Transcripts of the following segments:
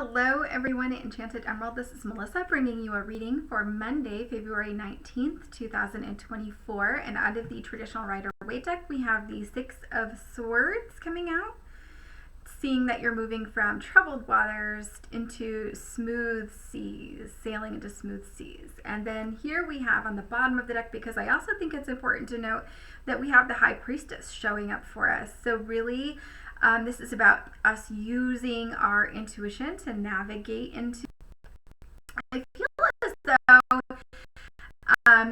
Hello everyone at Enchanted Emerald. This is Melissa bringing you a reading for Monday, February 19th, 2024. And out of the traditional Rider-Waite deck, we have the Six of Swords coming out, seeing that you're moving from troubled waters into smooth seas, sailing into smooth seas. And then here we have on the bottom of the deck, because I also think it's important to note that we have the High Priestess showing up for us. So really, this is about us using our intuition to navigate into. I feel as though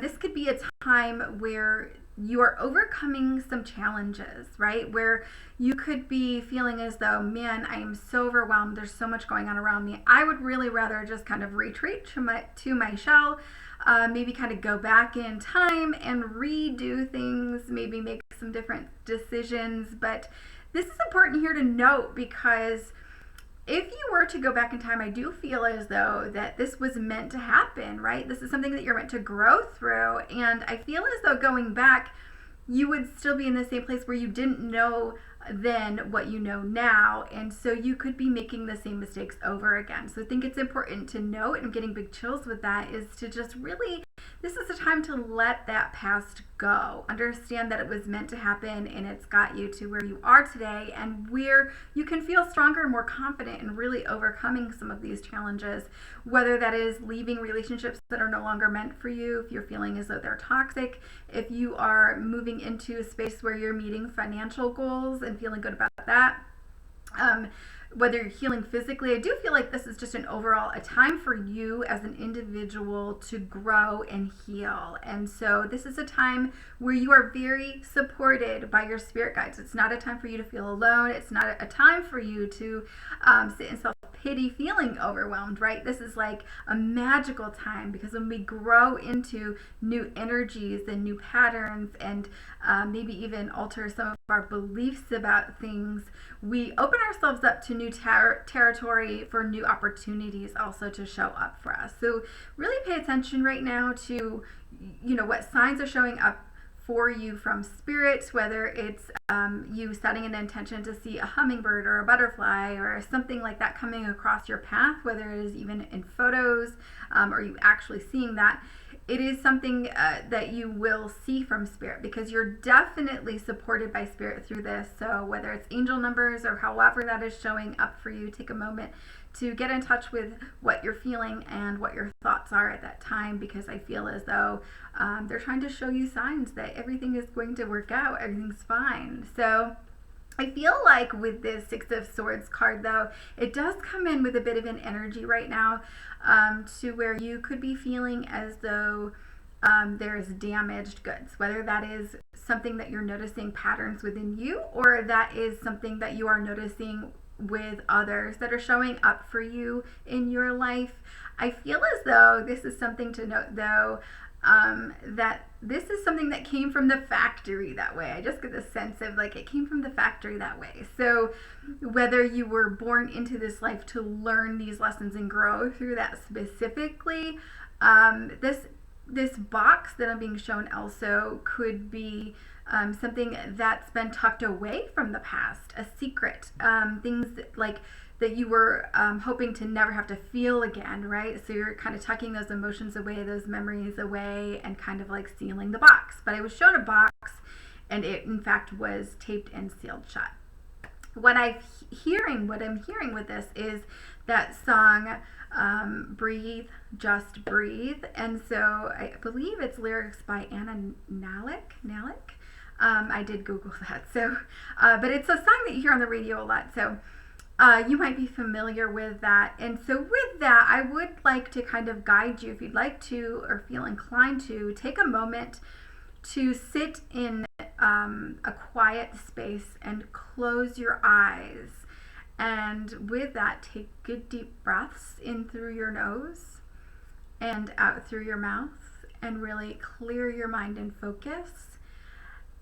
this could be a time where you are overcoming some challenges, right? Where you could be feeling as though, man, I am so overwhelmed. There's so much going on around me. I would really rather just kind of retreat to my shell, maybe kind of go back in time and redo things, maybe make some different decisions. But this is important here to note, because if you were to go back in time, I do feel as though that this was meant to happen, right? This is something that you're meant to grow through. And I feel as though going back, you would still be in the same place where you didn't know then what you know now. And so you could be making the same mistakes over again. So I think it's important to note, and I'm getting big chills with that, is to just really, this is a time to let that past go. Understand that it was meant to happen, and it's got you to where you are today, and where you can feel stronger and more confident in really overcoming some of these challenges, whether that is leaving relationships that are no longer meant for you, if you're feeling as though they're toxic, if you are moving into a space where you're meeting financial goals and feeling good about that. Whether you're healing physically, I do feel like this is just an overall a time for you as an individual to grow and heal. And so this is a time where you are very supported by your spirit guides. It's not a time for you to feel alone. It's not a time for you to sit in self-pity feeling overwhelmed, right? This is like a magical time, because when we grow into new energies and new patterns, and maybe even alter some of our beliefs about things, we open ourselves up to new territory for new opportunities also to show up for us. So really pay attention right now to, what signs are showing up for you from spirit, whether it's you setting an intention to see a hummingbird or a butterfly or something like that coming across your path, whether it is even in photos or you actually seeing that. It is something that you will see from spirit, because you're definitely supported by spirit through this. So whether it's angel numbers or however that is showing up for you, take a moment to get in touch with what you're feeling and what your thoughts are at that time, because I feel as though they're trying to show you signs that everything is going to work out, everything's fine. So I feel like with this Six of Swords card, though, it does come in with a bit of an energy right now, to where you could be feeling as though there's damaged goods, whether that is something that you're noticing patterns within you, or that is something that you are noticing with others that are showing up for you in your life. I feel as though this is something to note, though, that this is something that came from the factory that way. I just get the sense of like it came from the factory that way. So whether you were born into this life to learn these lessons and grow through that specifically, this box that I'm being shown also could be something that's been tucked away from the past, a secret, things that you were hoping to never have to feel again, right? So you're kind of tucking those emotions away, those memories away, and kind of like sealing the box. But I was shown a box, and it in fact was taped and sealed shut. What I'm hearing with this is that song, Breathe, Just Breathe. And so I believe it's lyrics by Anna Nalick. I did Google that. So, but it's a song that you hear on the radio a lot. So you might be familiar with that. And so with that, I would like to kind of guide you, if you'd like to or feel inclined to, take a moment to sit in a quiet space and close your eyes. And with that, take good deep breaths in through your nose and out through your mouth, and really clear your mind and focus.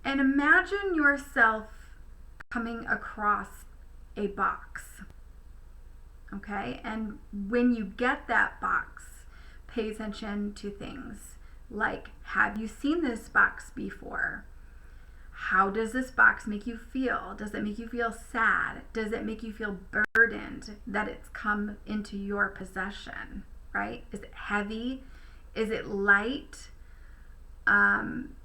And imagine yourself coming across a box. Okay, and when you get that box, pay attention to things like, have you seen this box before? how does this box make you feel? Does it make you feel sad? Does it make you feel burdened that it's come into your possession, right? Is it heavy? Is it light?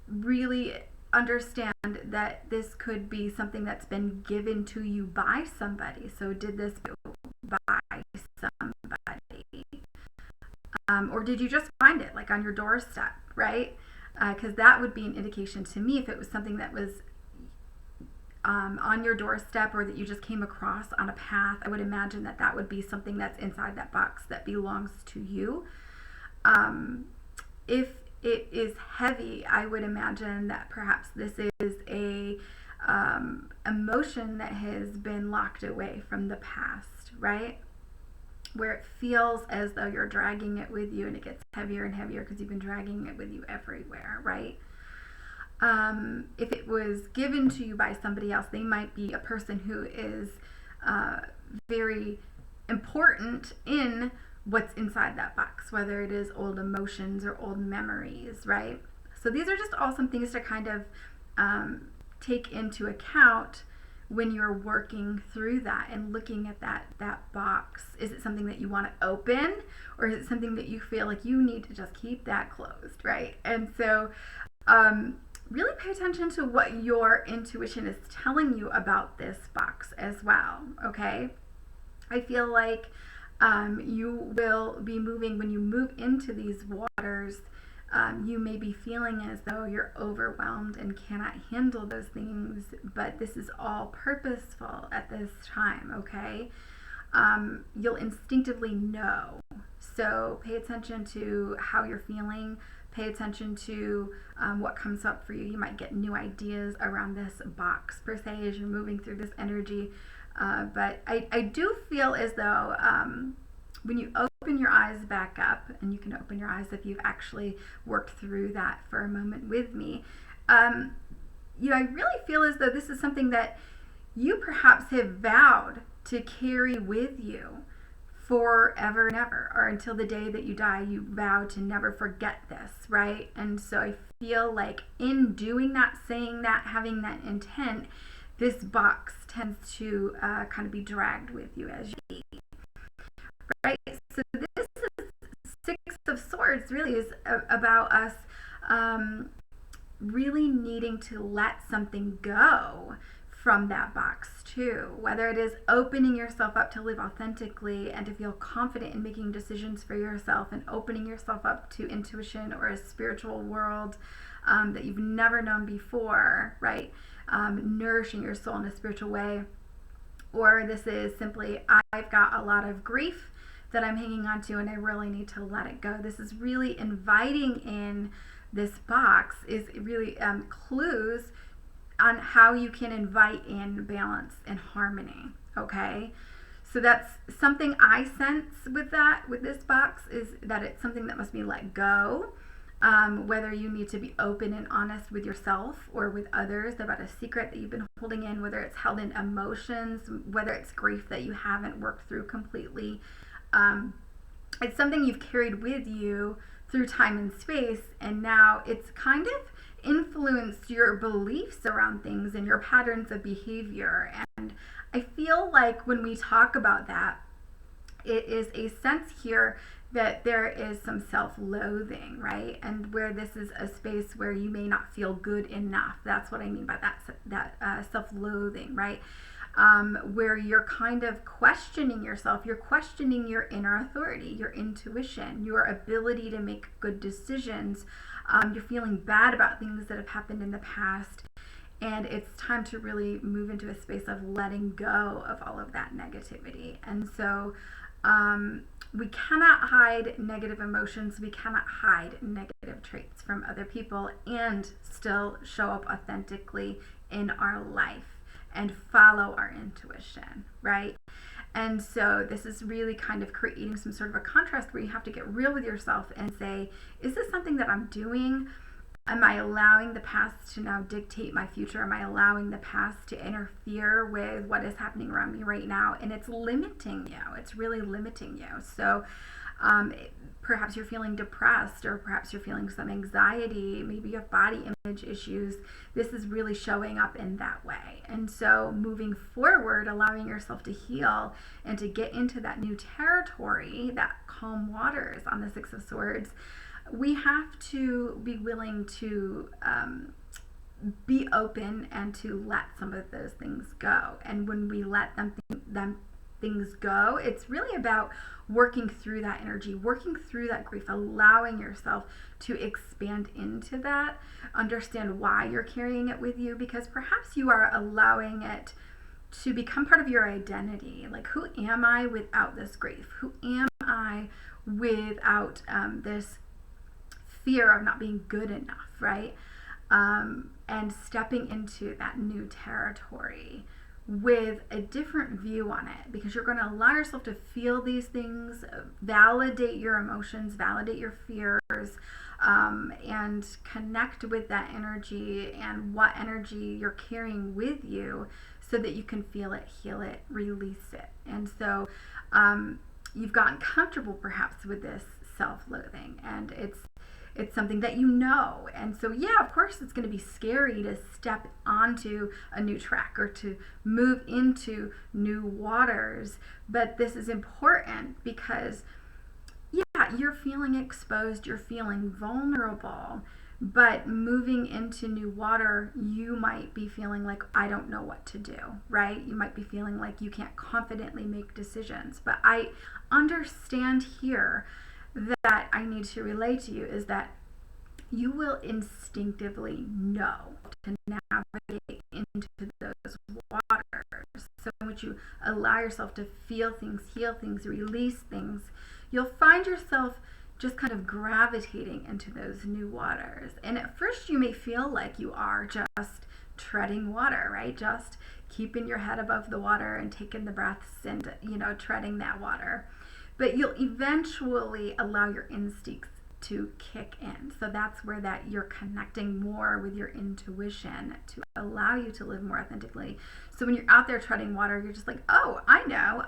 Really understand that this could be something that's been given to you by somebody. So did this go by somebody? Or did you just find it like on your doorstep, right? Because that would be an indication to me if it was something that was on your doorstep or that you just came across on a path. I would imagine that that would be something that's inside that box that belongs to you. If it is heavy, I would imagine that perhaps this is a emotion that has been locked away from the past, right? Where it feels as though you're dragging it with you, and it gets heavier and heavier because you've been dragging it with you everywhere, right? If it was given to you by somebody else, they might be a person who is very important in what's inside that box, whether it is old emotions or old memories, right? So these are just all some things to kind of take into account when you're working through that and looking at that box. Is it something that you want to open, or is it something that you feel like you need to just keep that closed, right? And so really pay attention to what your intuition is telling you about this box as well, okay? I feel like you will be moving, when you move into these waters, you may be feeling as though you're overwhelmed and cannot handle those things, but this is all purposeful at this time, okay? You'll instinctively know. So pay attention to how you're feeling. Pay attention to what comes up for you. You might get new ideas around this box, per se, as you're moving through this energy. But I do feel as though when you open your eyes back up, and you can open your eyes if you've actually worked through that for a moment with me, I really feel as though this is something that you perhaps have vowed to carry with you forever and ever, or until the day that you die. You vow to never forget this, right? And so I feel like in doing that, saying that, having that intent, this box tends to kind of be dragged with you as you eat, right? So this is Six of Swords really is about us really needing to let something go from that box too, whether it is opening yourself up to live authentically and to feel confident in making decisions for yourself and opening yourself up to intuition or a spiritual world that you've never known before, right? Nourishing your soul in a spiritual way. Or this is simply, I've got a lot of grief that I'm hanging on to and I really need to let it go. This is really inviting in this box, is really clues on how you can invite in balance and harmony, okay? So that's something I sense with this box, is that it's something that must be let go. Whether you need to be open and honest with yourself or with others about a secret that you've been holding in, whether it's held in emotions, whether it's grief that you haven't worked through completely. It's something you've carried with you through time and space, and now it's kind of influenced your beliefs around things and your patterns of behavior. And I feel like when we talk about that, it is a sense here that there is some self-loathing, right? And where this is a space where you may not feel good enough. That's what I mean by that self-loathing, right? Where you're kind of questioning yourself. You're questioning your inner authority, your intuition, your ability to make good decisions. You're feeling bad about things that have happened in the past. And it's time to really move into a space of letting go of all of that negativity. And so we cannot hide negative emotions. We cannot hide negative traits from other people and still show up authentically in our life and follow our intuition, right? And so this is really kind of creating some sort of a contrast where you have to get real with yourself and say, is this something that I'm doing Am I allowing the past to now dictate my future? Am I allowing the past to interfere with what is happening around me right now? And it's limiting you. It's really limiting you. So perhaps you're feeling depressed, or perhaps you're feeling some anxiety. Maybe you have body image issues. This is really showing up in that way. And so moving forward, allowing yourself to heal and to get into that new territory, that calm waters on the Six of Swords, we have to be willing to be open and to let some of those things go. And when we let things go, it's really about working through that energy, working through that grief, allowing yourself to expand into that, understand why you're carrying it with you, because perhaps you are allowing it to become part of your identity. Like, who am I without this grief? Who am I without this fear of not being good enough, right? And stepping into that new territory with a different view on it, because you're going to allow yourself to feel these things, validate your emotions, validate your fears, and connect with that energy and what energy you're carrying with you, so that you can feel it, heal it, release it. And so you've gotten comfortable perhaps with this self-loathing, and it's something that you know. And so, yeah, of course, it's going to be scary to step onto a new track or to move into new waters. But this is important because, yeah, you're feeling exposed, you're feeling vulnerable. But moving into new water, you might be feeling like, I don't know what to do, right? You might be feeling like you can't confidently make decisions. But I understand here that I need to relay to you is that you will instinctively know to navigate into those waters. So when you allow yourself to feel things, heal things, release things, you'll find yourself just kind of gravitating into those new waters. And at first you may feel like you are just treading water, right? Just keeping your head above the water and taking the breaths and, treading that water. But you'll eventually allow your instincts to kick in. So that's where that you're connecting more with your intuition to allow you to live more authentically. So when you're out there treading water, you're just like, oh, I know.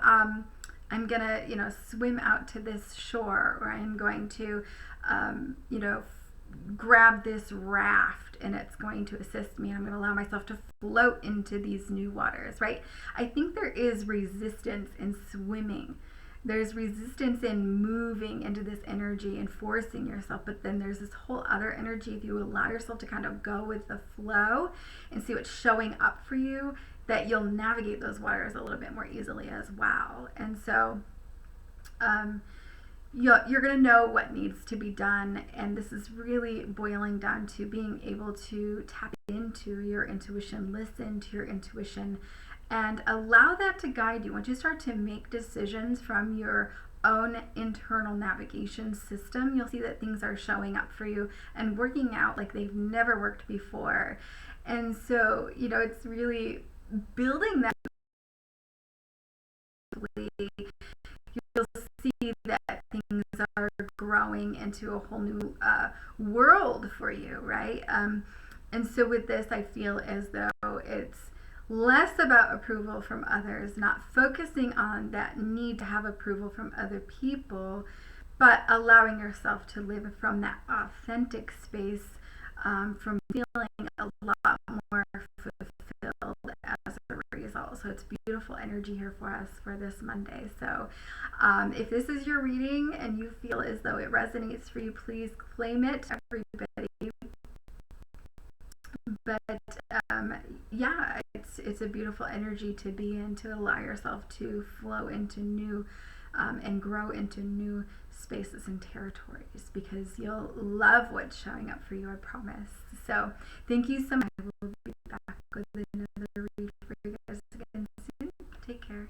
I'm gonna, swim out to this shore, or I'm going to, grab this raft, and it's going to assist me. I'm going to allow myself to float into these new waters, right? I think there is resistance in swimming. There's resistance in moving into this energy and forcing yourself, but then there's this whole other energy. If you allow yourself to kind of go with the flow and see what's showing up for you, that you'll navigate those waters a little bit more easily as well. And so you're going to know what needs to be done, and this is really boiling down to being able to tap into your intuition, listen to your intuition, and allow that to guide you. Once you start to make decisions from your own internal navigation system, you'll see that things are showing up for you and working out like they've never worked before. And so, it's really building that. You'll see that things are growing into a whole new world for you, right? And so with this, I feel as though it's less about approval from others, not focusing on that need to have approval from other people, but allowing yourself to live from that authentic space, from feeling a lot more fulfilled as a result. So it's beautiful energy here for us for this Monday. So if this is your reading and you feel as though it resonates for you, please claim it, everybody. But yeah, it's a beautiful energy to be in, to allow yourself to flow into new and grow into new spaces and territories, because you'll love what's showing up for you, I promise. So thank you so much. I will be back with another read for you guys again soon. Take care.